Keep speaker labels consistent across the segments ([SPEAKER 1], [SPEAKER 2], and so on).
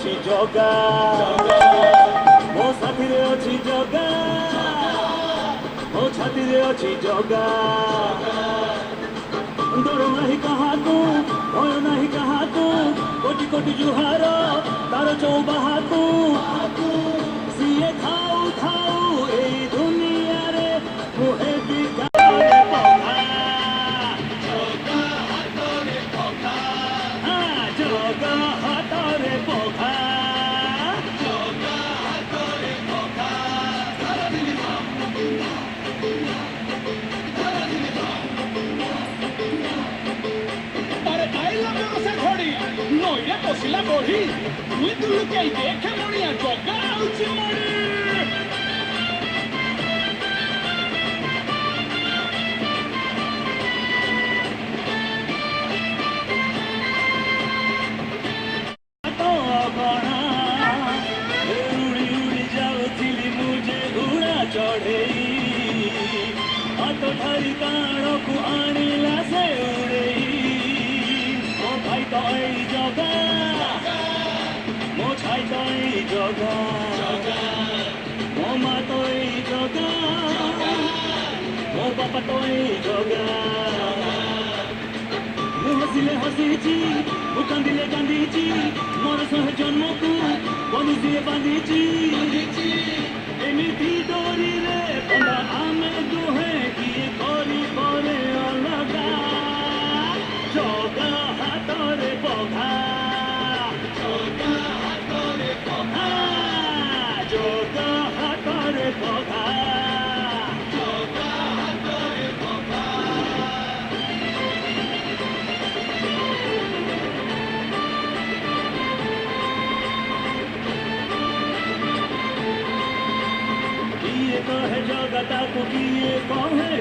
[SPEAKER 1] अच्छी जगा मो साथी रे अच्छी जगा मो छाती रे अच्छी जगा डर नहीं कहा तू भय नहीं कहा तू कोटि कोटि जुहार तार चौबाहा तू सीए खाऊ खाऊ ए दुनिया रे मुहे बिकारे पखा जगा हातरे पखा जगा हातरे पखा जगा हातरे पखा
[SPEAKER 2] Noire posila bori, muito luke aí deja moria jogar out mori.
[SPEAKER 1] तो ठारी काणो को आनिला से उड़ेई ओ भाई तो ई जगा मो छाई तो ई जगा मो मा तो ई जगा मो बापा तो ई जगा मु हसिले हसीची मु कांदिले कांदीची मोर सह जन्म को बनुसिए बांधीची एमिति डोरी रे बंदा आमे दुहे किए करी परे अलगा जगा हातरे पघा जगा हातरे पघा जगा हातरे पघा जगा हातरे पघा कहे जगता को किए कहे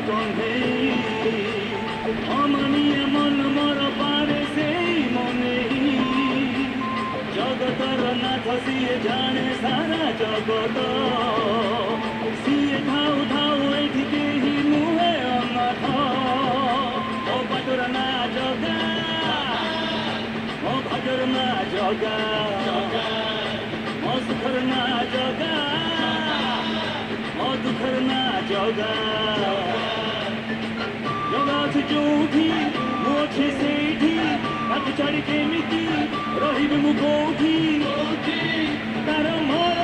[SPEAKER 1] अमनीय मन मोर पारे से मने जगतर नाथ सीए जाने सारा जगत सीए धाऊ धाऊ एठिके ही मुहे अनाथ ओ बाटर ना जगा ओ भागर ना जगा ओ सुखर ना जगा दुखर ना जगा जगा से जोठी मोछे सेठी हाथ चढ़ी केमिति रही मु कोठी तार मोर